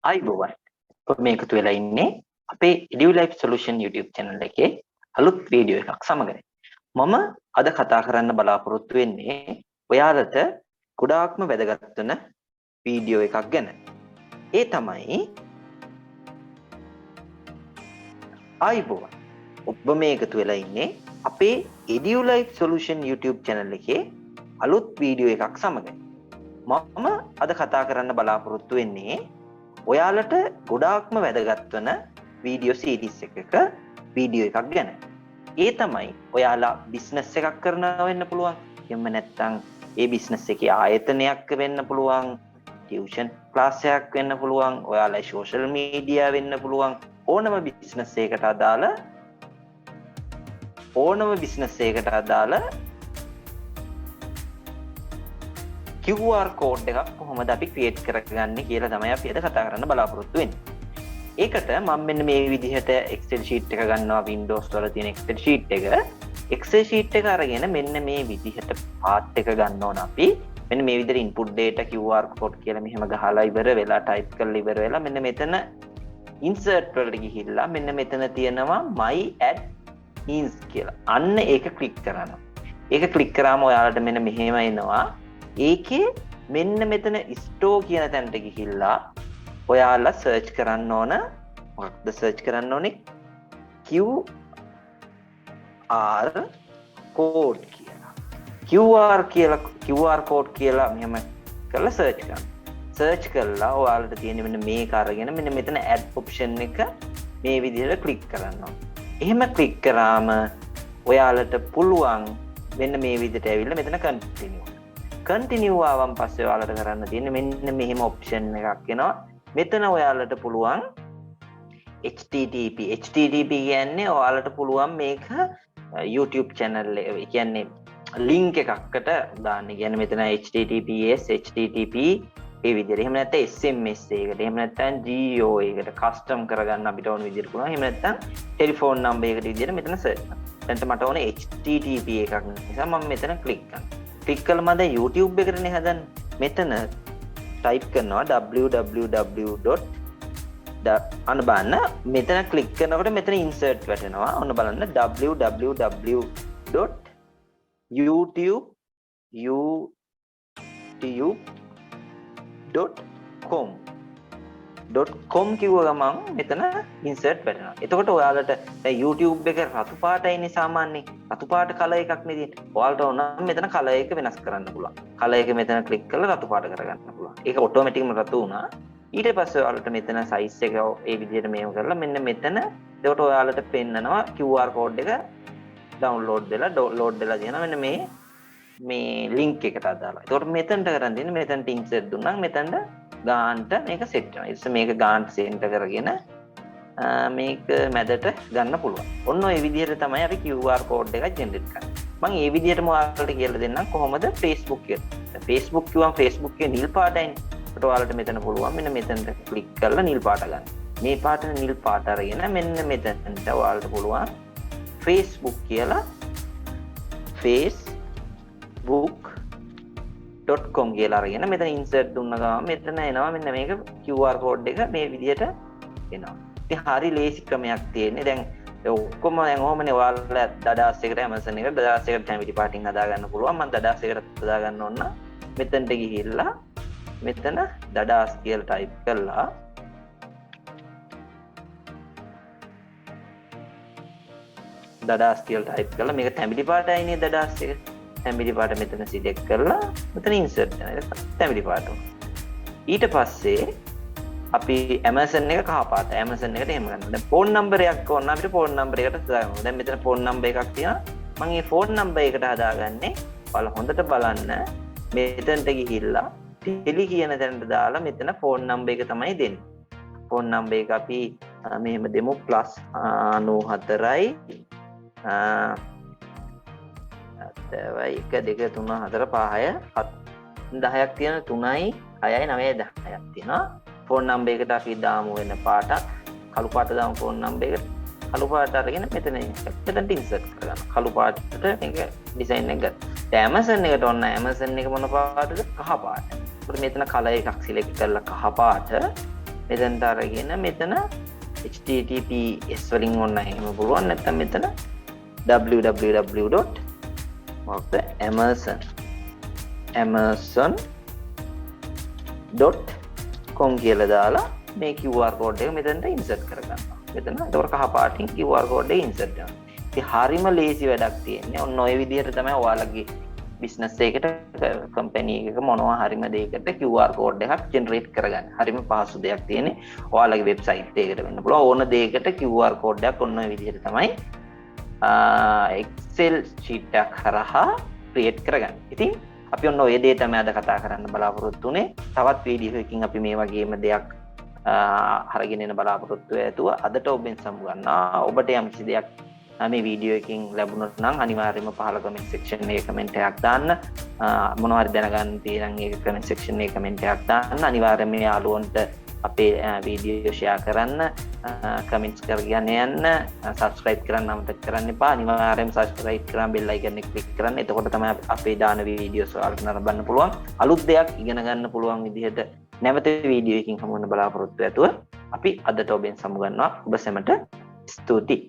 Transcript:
අයිබෝවන් ඔබ මේ එකතු වෙලා ඉන්නේ අපේ EduLIFE Solution YouTube channel එකේ අලුත් වීඩියෝ එකක් සමග. මම අද කතා කරන්න බලාපොරොත්තු වෙන්නේ ඔයාලට ගොඩාක්ම වැදගත් වෙන වීඩියෝ එකක් ගැන. ඒ තමයි අයිබෝවන් ඔබ මේ එකතු වෙලා ඉන්නේ අපේ EduLIFE Solution YouTube channel එකේ අලුත් වීඩියෝ එකක් සමග. මම අද කතා කරන්න බලාපොරොත්තු වෙන්නේ ඔයාලට ගොඩාක්ම වැදගත් වන වීඩියෝ සීරීස් එකක වීඩියෝ එකක් ගැන. ඒ තමයි ඔයාලා බිස්නස් එකක් කරනවා වෙන්න පුළුවන්. එහෙම නැත්නම් ඒ බිස්නස් එකේ ආයතනයක් වෙන්න පුළුවන්. ටියුෂන් ක්ලාස් එකක් වෙන්න පුළුවන්. ඔයාලා සෝෂල් මීඩියා වෙන්න පුළුවන්. ඕනම බිස්නස් එකකට අදාළ QR කෝඩ් එකක් කොහොමද අපි ක්‍රියේට් කරගන්නේ කියලා තමයි අපි අද කතා කරන්න බලාපොරොත්තු වෙන්නේ. ඒකට මම මෙන්න මේ විදිහට Excel sheet එක ගන්නවා, Windows වල තියෙන Excel sheet එක. Excel sheet එක අරගෙන මෙන්න මේ විදිහට path එක ගන්න ඕන අපි. මෙන්න මේ විදිහට input data QR code කියලා මෙහෙම ගහලා ඉවර වෙලා type කරලා ඉවර වෙලා මෙන්න මෙතන insert වලට ගිහිල්ලා මෙන්න මෙතන තියෙනවා my add ins කියලා. අන්න ඒක click කරනවා. ඒක click කරාම ඔයාලට මෙන්න මෙහෙම එනවා. ඒකේ මෙන්න මෙතන ස්ටෝ කියන තැනට ගිහිල්ලා ඔයාලා සර්ච් කරන්න ඕන. මොකක්ද සර්ච් කරන්න ඕනේ? QR කෝඩ් කියලා. QR කෝඩ් කියලා මෙහෙම කරලා සර්ච් කරන්න. සර්ච් කරලා ඔයාලට තියෙන මෙන්න මේක අරගෙන මෙන්න මෙතන add option එක මේ විදිහට ක්ලික් කරන්න ඕන. එහෙම ක්ලික් කරාම ඔයාලට පුළුවන් මෙන්න මේ විදිහට ඇවිල්ලා මෙතන continue ආවම පස්සේ ඔයාලට කරන්න තියෙන්නේ මෙන්න මෙහෙම ඔප්ෂන් එකක් එනවා. මෙතන ඔයාලට පුළුවන් HTTP කියන්නේ ඔයාලට පුළුවන් මේක YouTube channel එක කියන්නේ link එකකට දාන්න. කියන්නේ මෙතන HTTPS HTTP ඒ විදිහට. එහෙම නැත්නම් SMS එකකට. එහෙම නැත්නම් GO එකකට custom කරගන්න අපිට ඕන විදිහට පුළුවන්. එහෙම නැත්නම් ටෙලිෆෝන් නම්බර් එකට විදිහට මෙතන search කරන්න. දැන් මට ඕනේ HTTP එකක් නිසා මම මෙතන click කරනවා. ක්ලික් කළාම දැන් YouTube එකටනේ හදන්නේ. මෙතන ටයිප් කරනවා www. අන්න බලන්න මෙතන ක්ලික් කරනකොට මෙතන insert වැටෙනවා. ඔන්න බලන්න www.youtube.com කිව්ව ගමන් මෙතන insert වැටෙනවා. එතකොට ඔයාලට දැන් YouTube එක රතු පාටයිනේ සාමාන්‍යයෙන්. රතු පාට කලර් එකක් නේ තියෙන්නේ. ඔයාලට ඕන නම් මෙතන කලර් එක වෙනස් කරන්න පුළුවන්. කලර් එක මෙතන ක්ලික් කරලා රතු පාට කරගන්න පුළුවන්. ඒක ඔටෝමැටික්ම රතු වුණා. ඊට පස්සේ ඔයාලට මෙතන size එක ඒ විදිහට මේව කරලා මෙන්න මෙතන එතකොට ඔයාලට පෙන්නනවා QR code එක download වෙලා තියෙනවා මෙන්න මේ link එකට අදාළයි. එතකොට මෙතනට කරන් දෙන්නේ මෙතනට insert දුන්නා මෙතනට ගාන්ට මේක set වෙනවා. ඊට පස්සේ මේක ගාන්ට center කරගෙන මේක මැදට ගන්න පුළුවන්. ඔන්න ඔය විදිහට තමයි අපි QR code එක generate කරන්නේ. මම මේ විදිහටම ඔයාලට කියලා දෙන්නම් කොහොමද Facebook එක. Facebook කිව්වම Facebook එකේ නිල් පාටයිනේ. ඒකට ඔයාලට මෙතන පුළුවන් මෙන්න මෙතනට ක්ලික් කරලා නිල් පාට ගන්න. මේ පාට නිල් පාට අරගෙන මෙන්න මෙතනට ඔයාලට පුළුවන් Facebook කියලා facebook.com කියලා අරගෙන මෙතන insert දුන්න ගමන් මෙතන එනවා මෙන්න මේක QR code එක මේ විදිහට එනවා. ඉතින් හරි ලේසි ක්‍රමයක් තියෙන්නේ. දැන් ඔක්කොම දැන් ඔහොමනේ ඔයාලා දඩාස් එකට Amazon එකට දඩාස් එකට family party හදා ගන්න පුළුවන්. මම දඩාස් එකට හදා ගන්න ඕන නම් මෙතනට ගිහිල්ලා මෙතන දඩාස් කියලා ටයිප් කරලා දඩාස් කියලා ටයිප් කරලා මේක family පාටයිනේ දඩාස් එක. family පාට මෙතන select කරලා මෙතන insert කරනවා. family පාට. ඊට පස්සේ අපි Amazon එක කහ පාට Amazon එකට එහෙම ගන්නවා. දැන් phone number එකක් ඕන නම් අපිට phone number එකට දාගන්න. දැන් මෙතන phone number එකක් තියෙනවා. මම මේ phone number එකට හදාගන්නේ. ඔයාලා හොඳට බලන්න මෙතනට ගිහිල්ලා ටෙලි කියන තැනට දාලා මෙතන phone number එක තමයි දෙන්නේ. phone number එක අපි මෙහෙම දෙමු +94යි 1 2 3 4 5 10ක් තියෙන 3යි 6යි 9යි 10ක් තියෙනවා. ෆෝන් නම්බර් එකට අපි දාමු වෙන පාටක් කළු පාට දාමු ෆෝන් නම්බර් එකට කළු පාට අරගෙන මෙතන ඉන්සර්ට් කරගන්න. කළු පාටට මේක ඩිසයින් එක ගන්න. දැන් Amazon එකට ඔන්න Amazon එක මොන පාටද? කහ පාට. ඒකට මෙතන කලර් එකක් සිලෙක්ට් කරලා කහ පාට මෙතනට අරගෙන මෙතන https වලින් ඕන එහෙම පුළුවන් නැත්නම් මෙතන amazon.com කියලා දාලා මේ QR code එක මෙතනට insert කරගන්නවා. මෙතන ඒතකොට කහ පාටින් QR code එක insert කරනවා. ඉතින් හරිම ලේසි වැඩක් තියෙන්නේ. ඔන්න ඔය විදිහට තමයි ඔයාලගේ business එකකට company එකක මොනවා හරිම දෙයකට QR code එකක් generate කරගන්න. හරිම පහසු දෙයක් තියෙන්නේ. ඔයාලගේ website එකකට වෙන්න පුළුවන්. ඕන දෙයකට QR code එකක් ඔන්න ඔය විදිහට තමයි Excel sheet එකක් හරහා create කරගන්න. ඉතින් අපි ඔන්න ඔය දේ තමයි අද කතා කරන්න බලාපොරොත්තු වෙන්නේ. තවත් වීඩියෝ එකකින් අපි මේ වගේම දෙයක් අරගෙන එන බලාපොරොත්තු ඇතුව අදට ඔබෙන් සමුගන්නවා. ඔබට යම් කිසි දෙයක් මේ වීඩියෝ එකකින් ලැබුණොත් නම් අනිවාර්යයෙන්ම පහළ කමෙන්ට් සෙක්ෂන් එකේ කමෙන්ට් එකක් දාන්න. මොනවා හරි දැනගන්න තියෙනම් ඒක කමෙන්ට් සෙක්ෂන් එකේ කමෙන්ට් එකක් දාන්න. අනිවාර්යයෙන්ම මේ යාළුවන්ට අපේ වීඩියෝ ෂෙයා කරන්න, කමෙන්ට්ස් කරගෙන යන්න, සබ්ස්ක්‍රයිබ් කරන්න අමතක කරන්න එපා. අනිවාර්යයෙන්ම සබ්ස්ක්‍රයිබ් කරන් බෙල් අයිකන් එක ක්ලික් කරන්න. එතකොට තමයි අපේ දාන වීඩියෝස් වලට නරඹන්න පුළුවන්. අලුත් දෙයක් ඉගෙන ගන්න පුළුවන් විදිහට නැවත වීඩියෝ එකකින් හමු වෙන බලාපොරොත්තු ඇතුව අපි අදට ඔබෙන් සමුගන්නවා. ඔබ සැමට ස්තුතියි.